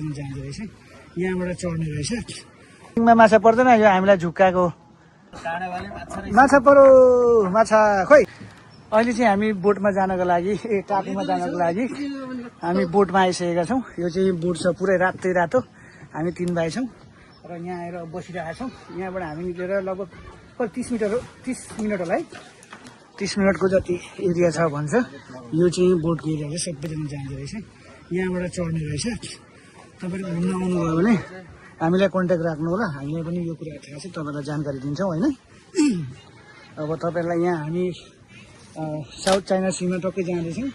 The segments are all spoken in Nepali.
सबैजना जाँदो रहेछ यहाँबाट चढ्ने रहेछ माछा पर्दैन यो हामीलाई झुक्काको माछा परो माछा खोइ अहिले चाहिँ हामी बोटमा जानको लागि टापुमा जानको लागि हामी बोटमा आइसकेका छौँ यो चाहिँ बोट छ पुरै रातै रातो हामी 3 भाइ छौँ र यहाँ आएर बसिरहेका छौँ यहाँबाट हामी निक्लेर लगभग 30 मिनट होला है 30 मिनटको जति एरिया छ भन्छ यो चाहिँ बोटको एरिया चाहिँ सबैजना जाँदो रहेछ यहाँबाट चढ्ने रहेछ तपाईँहरू घुम्न आउनुभयो भने हामीलाई कन्ट्याक्ट राख्नु होला हामीलाई पनि यो कुरा थाहा छ तपाईँलाई जानकारी दिन्छौँ होइन अब तपाईँहरूलाई यहाँ हामी साउथ चाइना सीमा टक्कै जाँदैछौँ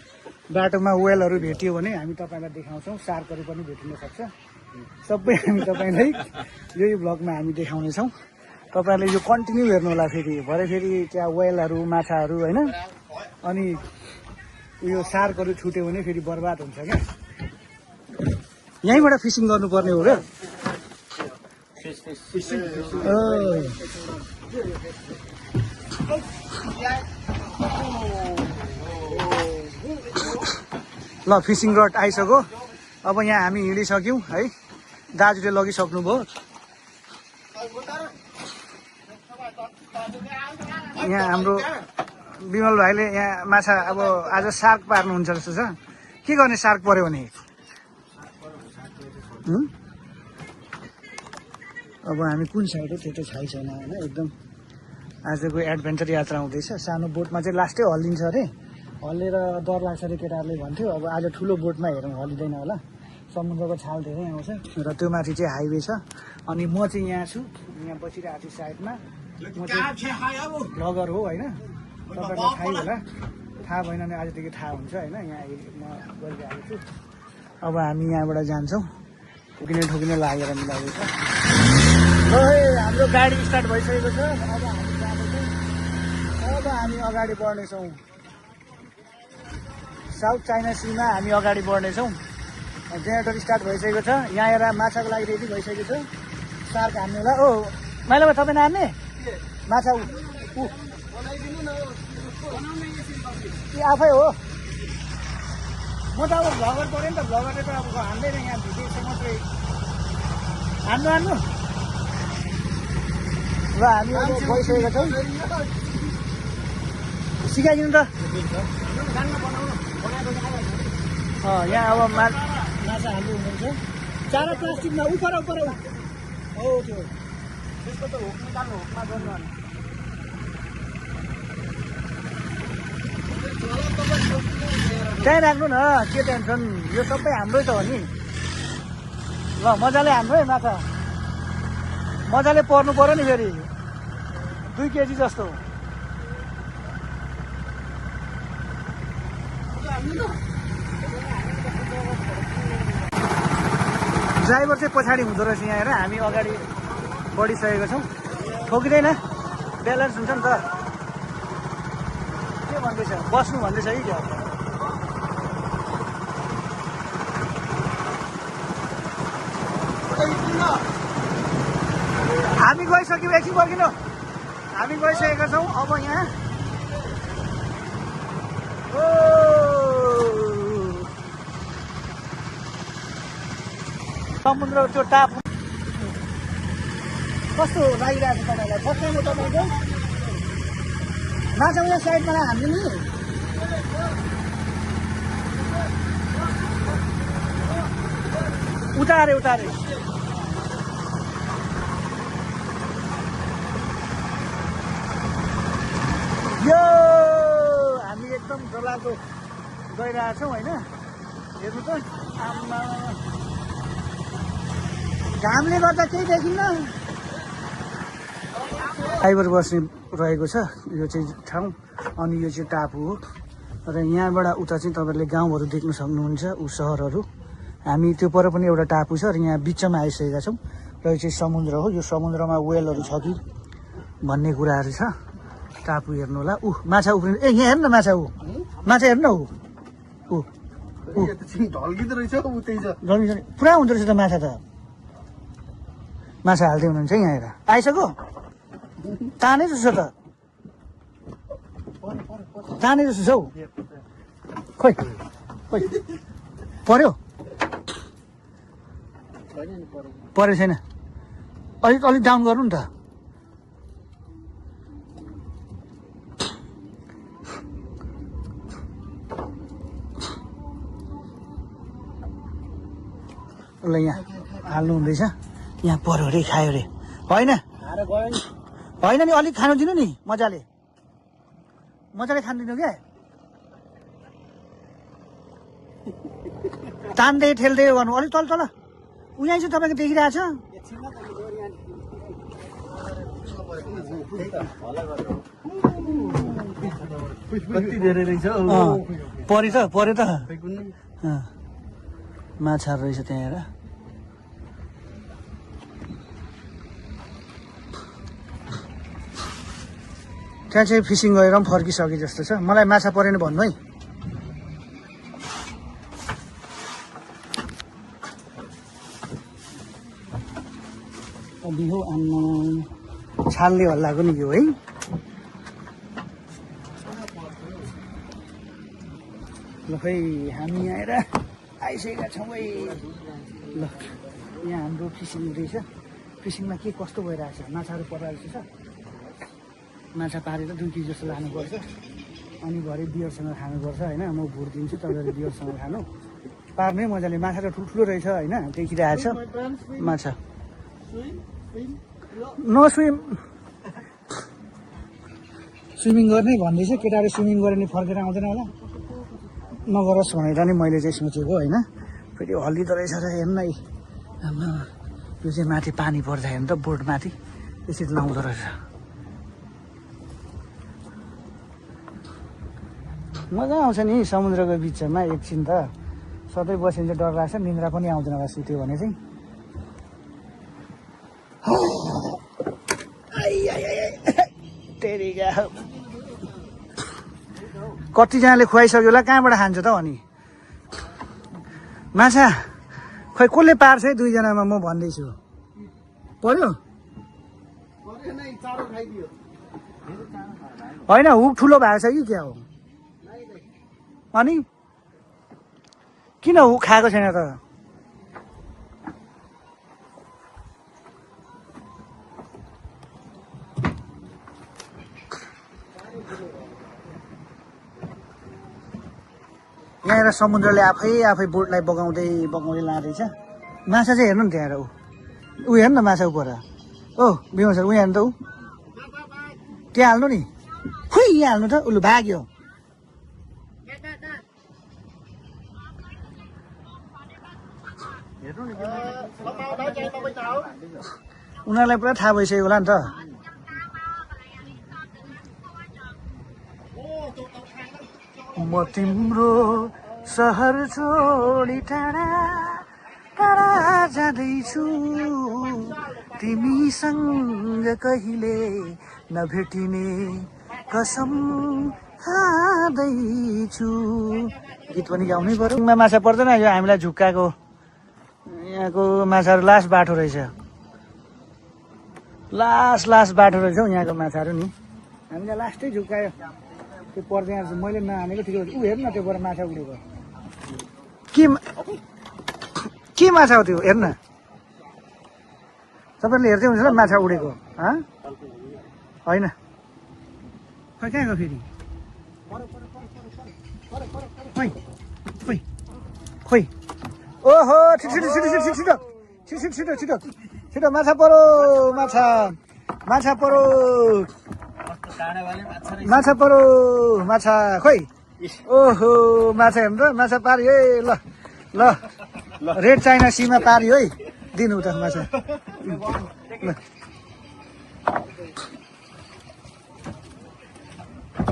बाटोमा वेलहरू भेट्यो भने हामी तपाईँलाई देखाउँछौँ सार्कहरू पनि भेटिन सक्छ सबै हामी तपाईँलाई यही भ्लगमा हामी देखाउनेछौँ तपाईँहरूले यो कन्टिन्यू हेर्नु होला फेरि भरे फेरि त्यहाँ वेलहरू माछाहरू होइन अनि यो सार्कहरू छुट्यो भने फेरि बर्बाद हुन्छ क्या यहीँबाट फिसिङ गर्नुपर्ने हो र ल फिसिङ रड आइसक्यो अब यहाँ हामी हिँडिसक्यौँ है दाजुले लगिसक्नुभयो यहाँ हाम्रो विमल भाइले यहाँ माछा अब आज सार्क पार्नुहुन्छ जस्तो छ के गर्ने सार्क पर्यो भने अब हामी कुन साइड हो त्यो त थाहै छैन होइन एकदम आजको एडभेन्चर यात्रा हुँदैछ सानो बोटमा चाहिँ लास्टै हल्लिन्छ अरे हल्लेर डर लाग्छ अरे केटाहरूले भन्थ्यो अब आज ठुलो बोटमा हेरौँ हल्लिँदैन होला समुद्रको छाल धेरै आउँछ र त्यो माथि चाहिँ हाइवे छ अनि म चाहिँ यहाँ छु यहाँ बसिरहेको छु साइडमा म चाहिँ भ्लगर हो होइन तपाईँलाई थाहै होला थाहा भएन भने आजदेखि थाहा हुन्छ होइन यहाँ म गरिरहेको छु अब हामी यहाँबाट जान्छौँ ठोकिने लागेर मिलाउँदैछ हाम्रो गाडी स्टार्ट भइसकेको छ अब हामी अगाडि बढ्नेछौँ साउथ चाइना सीमा हामी अगाडि बढ्नेछौँ जेनेरेटर स्टार्ट भइसकेको छ यहाँ आएर माछाको लागि रेडी भइसकेको छ सार्क हान्ने होला ओ माइलामा तपाईँ नहान्ने माछा आफै हो म त अब भ्लगर पऱ्यो नि त भ्लगरले त अब हान्दैन यहाँ भिडियो मात्रै हान्नु ल हामी अब गइसकेका छौँ सिकाइदिनु त यहाँ अब माछा हाल्नु हुनुहुन्छ चारा प्लास्टिकमा उपर हो त्यो त्यसको त हुक निकाल्नु हुकमा गर्नु त्यहीँ राख्नु न के टेन्सन यो सबै हाम्रै त हो नि ल मजाले हान्नु है माछा मजाले पर्नु पर्यो नि फेरि 2 केजी जस्तो ड्राइभर चाहिँ पछाडि हुँदो रहेछ यहाँ हेर हामी अगाडि बढिसकेका छौँ ठोकिँदैन ब्यालेन्स हुन्छ नि त के भन्दैछ बस्नु भन्दैछ कि क्या हामी गइसक्यौँ एकछिन पर्खिनु हामी गइसकेका छौँ अब यहाँ समुद्र त्यो टापु कस्तो लागिरहेको छ तपाईँलाई फर्स्ट टाइम हो तपाईँको माछा उयो साइडमा हाल्नु नि उतारे यो हामी एकदम डरलाग्दो गइरहेछौँ होइन हेर्नु त घामले गर्दा केही देखिन्न ड्राइभर बस्ने रहेको छ यो चाहिँ ठाउँ अनि यो चाहिँ टापु हो र यहाँबाट उता चाहिँ तपाईँहरूले गाउँहरू देख्न सक्नुहुन्छ सहरहरू हामी त्यो पर पनि एउटा टापु छ र यहाँ बिचमा आइसकेका छौँ र यो चाहिँ समुद्र हो यो समुद्रमा वेलहरू छ कि भन्ने कुराहरू छ टापु हेर्नु होला माछा उफ्रिनु यहाँ हेर्नु न माछा हेर्नु न ढल्किँदो रहेछ पुरा हुँदो रहेछ त माछा हाल्दै हुनुहुन्छ यहाँ हेर आइसक्यो तानै जस्तो त तानै जस्तो छ हौ खोइ पर्यो परेको छैन अलिक अलिक डाउन गर्नु नि त ल यहाँ हाल्नु हुँदैछ यहाँ पर्यो अरे खायो अरे होइन होइन नि अलिक खानु दिनु नि मजाले खानु दिनु क्या तान्दै ठेल्दै गर्नु अलिक तल तल उहाँ चाहिँ तपाईँको देखिरहेको छ पर्यो त माछाहरू रहेछ त्यहाँ हेर त्यहाँ चाहिँ फिसिङ गरेर पनि फर्किसके जस्तो छ मलाई माछा परेन भन्नु है बिहो आम्मा छालले हल्लाएको नि यो है ल खै हामी आएर आइसकेका छौँ है ल यहाँ हाम्रो फिसिङ रहेछ फिसिङमा के कस्तो भइरहेछ माछाहरू परेको छ माछा पारेर 2 केजी जस्तो लानुपर्छ अनि भरे बियरसँग खानुपर्छ होइन म भुट दिन्छु तपाईँहरू बियरसँग खानु पार्नै मजाले माछा त ठुल्ठुलो रहेछ होइन देखिरहेको छ माछा स्विमिङ गर्ने भन्दैछ केटाहरू स्विमिङ गरेर नि फर्केर आउँदैन होला नगरोस् भनेर नि मैले चाहिँ सोचेको होइन फेरि हल्लिँदो रहेछ र हेर्न है यो चाहिँ माथि पानी पर्दा हेर्नु त बोट माथि त्यसरी लाउँदो रहेछ मजा आउँछ नि समुद्रको बिचमा एकछिन त सधैँ बसिन्छ डर लाग्छ निन्द्रा पनि आउँदैन होला सुत्यो भने चाहिँ कतिजनाले खुवाइसक्यो होला कहाँबाट खान्छ त अनि माछा खोइ कसले पार्छ है 2 जनामा म भन्दैछु पर्यो होइन हुक ठुलो भएको छ कि क्या हो अनि किन हुक खाएको छैन त यहाँ समुद्रले आफै बोटलाई बगाउँदै लाँदैछ माछा चाहिँ हेर्नु नि त्यहाँ ऊ हेर्नु न माछा उपर ओ बिमा सर उहाँ हेर्नु त ऊ त्यहाँ हाल्नु नि खुइ यहाँ हाल्नु त उसले भाग्यो उनीहरूलाई पुरा थाहा भइसक्यो होला नि त म तिम्रो सहर छोडी टाढा टाढा जाँदैछु तिमीसँग कहिले नभेटिने कसम खाँदैछु गीत पनि गाउनै पर्यो माछा पर्दैन यो हामीलाई झुक्काको यहाँको माछाहरू लास्ट बाटो रहेछ लास्ट बाटो रहेछ हौ यहाँको माछाहरू नि हामीलाई लास्टै झुक्कायो त्यो पर्दैन मैले नहानेको ठिक ऊ हेर्नु न त्योबाट माछा उडेको के माछा हो त्यो हेर्नु न तपाईँले हेर्दै हुन्छ होला माछा उडेको होइन खै कहाँ गयो फेरि खोइ ओहो छिटो माछा परो माछा खोइ ओहो माछा हेर्नु त माछा पार्यो है ल रेड चाइना सीमा पार्यो है दिनु त माछा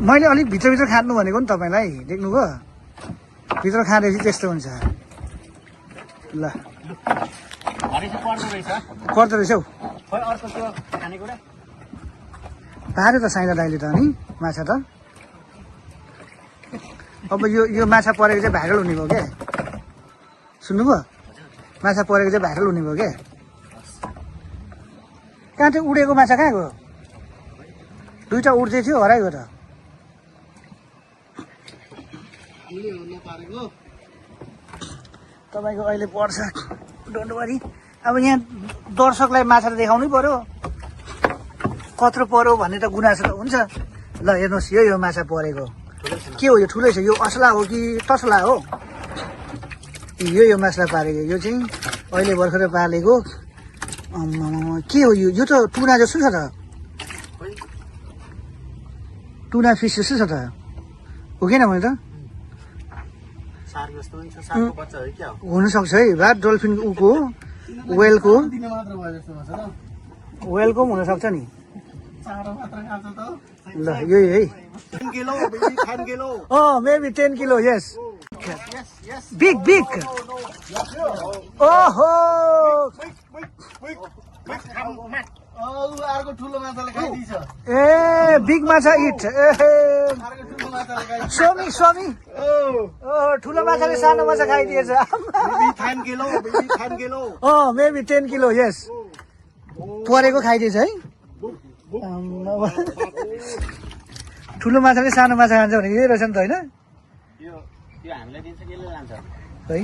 मैले अलिक भित्र खानु भनेको नि तपाईँलाई देख्नुभयो भित्र खाँदैछ त्यस्तो हुन्छ ल पर्दो रहेछ हौ पार्यो त साइला दाइले त अनि माछा त अब यो माछा परेको चाहिँ भाइरल हुने भयो क्या सुन्नुभयो माछा परेको चाहिँ भाइरल हुने भयो क्या कहाँ त्यो उडेको माछा कहाँ गयो 2टा उड्दै थियो हराइगयो त तपाईँको अहिले पर्छ डोन्ट वरी अब यहाँ दर्शकलाई माछा त देखाउनै पर्यो कत्रो पर्यो भन्ने त गुनासो त हुन्छ ल हेर्नुहोस् यो माछा परेको के हो यो ठुलै छ यो असला हो कि तसला हो यो माछा पारेको यो चाहिँ अहिले भर्खर पालेको के हो यो त टुना जस्तो छ त टुना फिस जस्तो छ त हो किन भने त हुनसक्छ है भा डल्फिन उको वेलको पनि हुनसक्छ नि ल यही है मेबी 10 किलो यस बिग ओहो ए बिग माछा इट स्वामी ठुलो माछाले सानो माछा खाइदिएछ मेबी 10 किलो यस परेको खाइदिएछ है ठुलो माछाले सानो माछा खान्छ भने यही रहेछ नि त होइन है